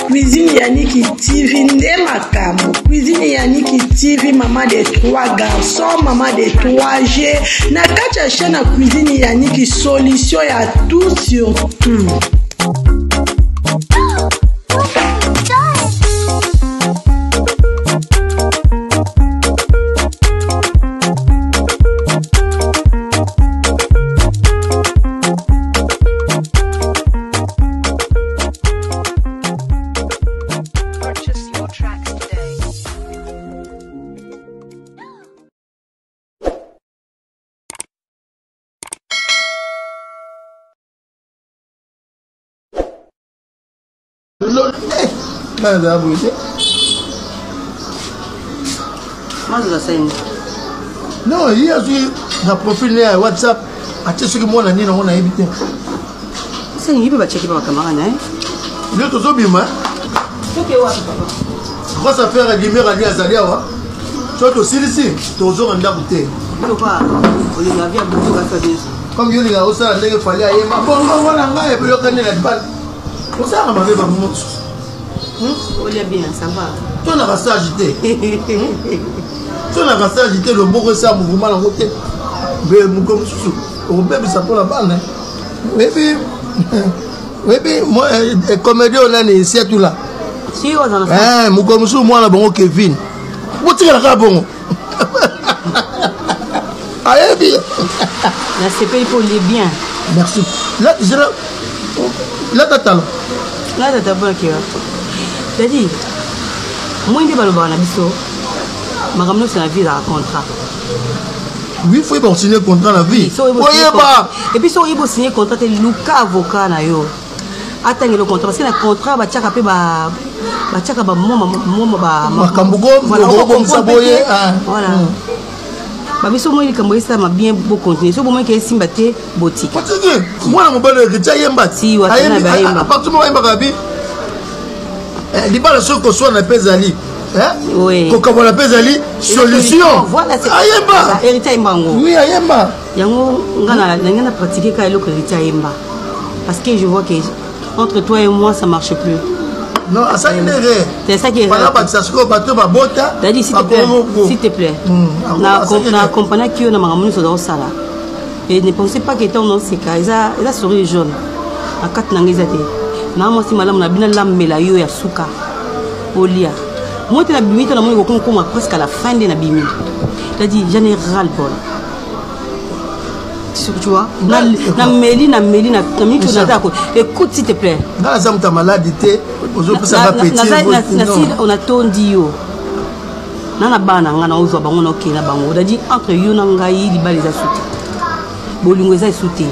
Cuisine Yannick TV Ndemakamo. Cuisine Yannick TV, maman de 3 garçons, maman de 3G. Nakacha chaîne à Cuisine Yannick, solution à tout sur tout. Non, il y a un profil de WhatsApp. Tu sais que moi, on a évité. C'est une idée de checker par camarade. Il est toujours bien. Grâce à faire des mères à Zalia, tu as aussi ici, tu as toujours un d'abouté. Comme il y a aussi un nègre fallait aller, ma bonne, voilà, et puis le cannet la balle. Pour ça, on m'avait pas mon. On est bien, ça va. Tu as resté agité. Tu as resté agité, le beau ressort, mouvement en côté. Mais comme sous, on peut ça pour la balle. Oui, puis, moi, comédien, on a ici tout là. Si, on a fait. Mon comme sous, moi, là, bon, Kevin. Où tu es là, bon? Allez, bien. La CPI pour les biens. Merci. Là, t'as talent. Là, t'as bon qui va. T'as dit, moi, je ne vais pas le voir, ma ramener sur la vie, la contrat. Oui, il faut signer le contrat la vie. Et puis, si on signer le contrat, c'est le cas avocat. Attends le contrat, parce que le contrat va tchaka pe ba tchaka ba voilà. Ba biso mo ili kambo isa ma bien beau continuer. So moment que simbate boutique. Moi mon belle que tu yemba. Si wa tana ba yemba. Appartement yemba gabi. Li ba la so ko so na pezali. Oui. Ko ko na pezali solution. Voilà c'est. Ayemba. Héritier mbango. Oui, ayemba. Yango ngana pratiquer ka eloko héritier yemba. Parce que je vois que entre toi et moi, ça ne marche plus. Non, ça y est. C'est ça qui est. T'as dit s'il te plaît. Na compagnie qui on a marre sur dans ça là. Et ne pensez pas que ton nom c'est cas. Ils a sourire jaune. À quatre nangizate. Na moi si madame na bina la melayo ya suka. Olia. Moi tu na bimi tu na moi comme presque à la fin de na bimi. T'as dit j'en ai ras le bol. Tu vois, na meli écoute s'il te plaît. Dans la zone ta maladie, on a tondi yo. Nana bana ngana ozo bango na okena bango. Dadi entre yo na ngai li ba les asouté. Bolingo eza souté.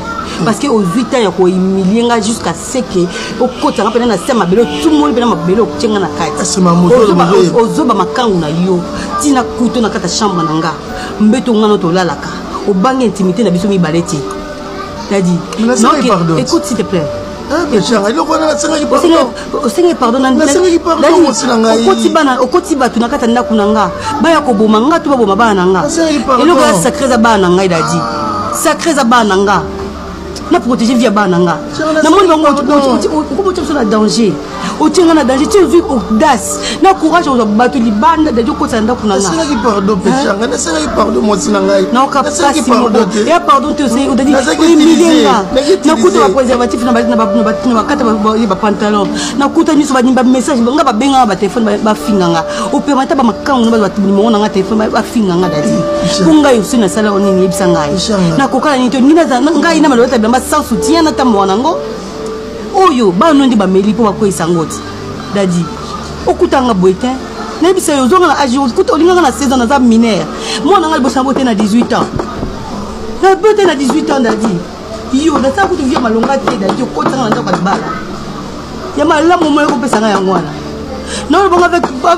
Parce que aux 8 ans ya ko humilier jusqu'à ce que au côté rapena na sema belo tout le monde bena mabelo tchenga na kati. Ozo ba makangu na yo. Tina kuto na kata chambre na nga. Mbeto ngana to lalaka. Au banc intimité na biso mi baleti. T'as dit non, écoute s'il te plaît. Pardon. Au kotiba tu nakata ndaku nanga. Baya ko boma nga tu ba boma bana nga. Eloko ya sacré za bana nga idadi. Sacré za bana nga. Na protéger via bana nga. Na moni bango tu na danger. O tinga na danger, tu vis audace. Na courage on battre li banda de ko tsanda kuna nga. Pardon moi sinangai. Na ka pasi mo. Ya pardon tu sais, o dadi milenga. Na kuta ba préservatif na kata ba pantalon. Na kuta nyuso ba nimba message nga ba benga ba téléphone ba finganga. O permata ba makangu na ba mo na nga téléphone ba finganga dadi. Kunga yusu na sala onini yebisa ngai. Na kokala ni to nina za ngai na malota ba sans soutien na tamwana ngo. Oyo ba nondi ba meli po ba ko isangoti dadi okutanga boetin na bisa yo zonga na âge okuta olinga na 16 ans na za mineur moi na ngali bosango te na 18 ans na bote na 18 ans dadi yo na sa kutu via malonga te dadi okotanga na ndako bala ya malamu mo ko pesa nga yango wana na bonga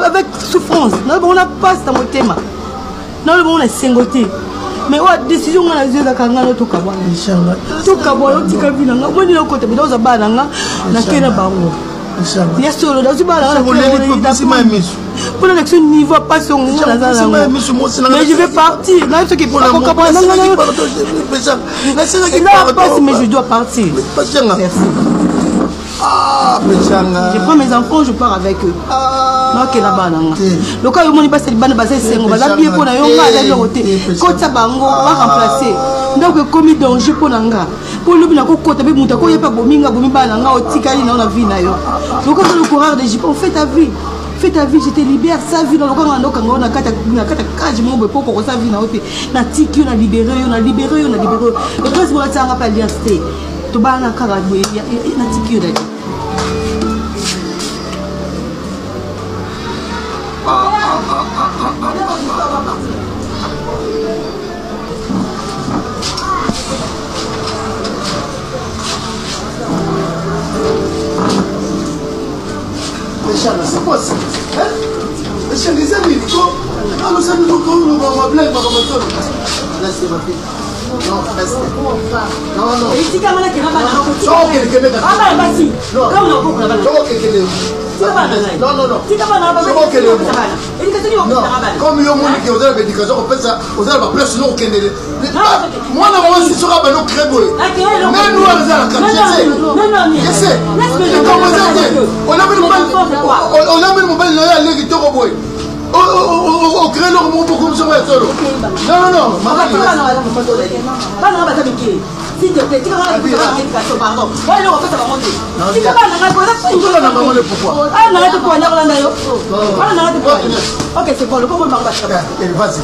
avec souffrance na bonga passe ta motema na bonga na sengote. Mais ouais, décision on a dit la kanga no toka bwana inshallah toka bwana tika bina nga mwani na kote bidoza bana nga na kena bango inshallah ya solo da zibala na ko le ko sima misu Pour l'élection niveau pas son mais je vais partir. Là ce qui pour la mais je dois partir. Ah, je prends mes enfants, je pars avec eux. Ok, là-bas, le cas où on passe les bandes basées, c'est on va l'appuyer pour la yonga, la côté. Quand ça bango, on va remplacer. Donc, commis danger pour l'anga. Pour le bien, côté avec Moutako, il n'y a pas bominga, bominga, langa, au tikali, dans la vie, d'ailleurs. Donc, quand le coureur des Jipons, fais ta vie. Fais ta vie, je te libère, sa vie dans le camp, on a quatre cages, mon beau pour sa vie, on a tiki, on a libéré, on a libéré, on a libéré. Le reste, on a pas bien resté. Tu vas en avoir il y a tiki, on a dit. C'est quoi ça? Les chiens, les amis, nous sommes nous blague, laissez ma fille. Non, reste. Non, non. Et si Kamala qui va pas non, non, non. Comme il y a un monde qui a l'éducation, on fait ça, on a la place, non, moi, je suis sur la balle, mais nous, on a la quartier. Je sais. On a mis mon bel là, les taureaux. On crée leur monde pour comme ça. Non, non, non. S'il te plaît, tu vas faire l'éducation, pardon. Ouais, non, on fait ça va monter. Si tu vas pas pourquoi? Ah, non, arrête de poigner, ok, c'est bon, le comment on va faire? Vas-y.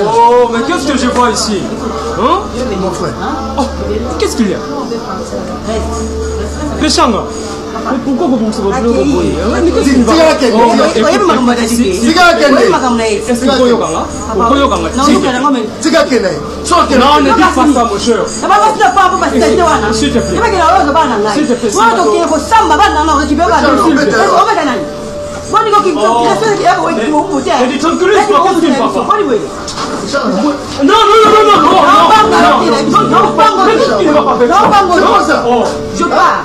Oh, mais qu'est-ce que je vois ici? Hein? Mon frère. Oh, qu'est-ce qu'il y a? Péchanga. Mais pourquoi vous pensez votre logo? Mais qu'est-ce qu'il va? Est-ce que non, ne dis pas ça, mon cher. S'il te plaît. Je pars.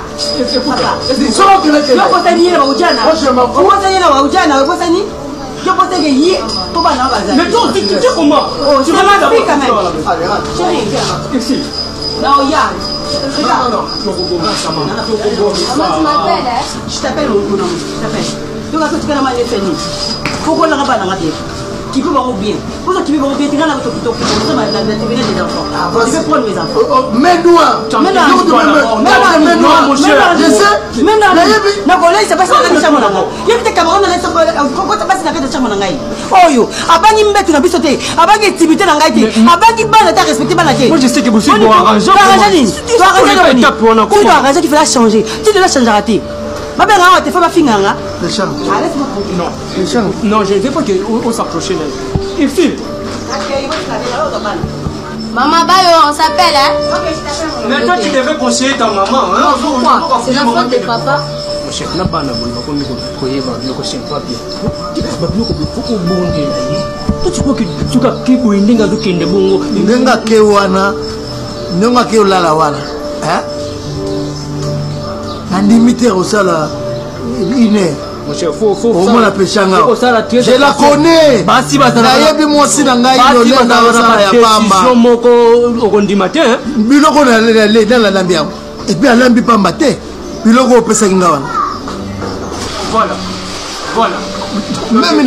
Mais toi, tu sais comment? Tu vas m'appeler quand même. Chérie, ici. non, Yann. Non. Je t'appelle mon nom. Je t'appelle. Donc, quand tu fais la main, tu pourquoi on n'a pas la qui peut voir bien. Pour ça, tu veux voir bien, tu vas la tu des enfants. Tu veux prendre mes enfants. Mais nous, mon cher. Je sais. Mais non, c'est pas ça la chambre. Il y a des camarades dans la passe la chambre. Oh yo, abani mbetu na bisote, abani activité na ngaite, abani bana ta respecter bana te. Moi je sais que vous êtes arrangé. Tu dois arranger, tu fais la changer. Tu dois la changer à ti. Ma belle a été fait ma finganga. Les champs. Non, je ne veux pas qu'on s'approche. Il file. Maman Bayo, on s'appelle, hein? Mais toi, tu devais conseiller ta maman, hein? Pourquoi? C'est la faute de papa. Mon chef, n'a pas je la connais. Voilà. Même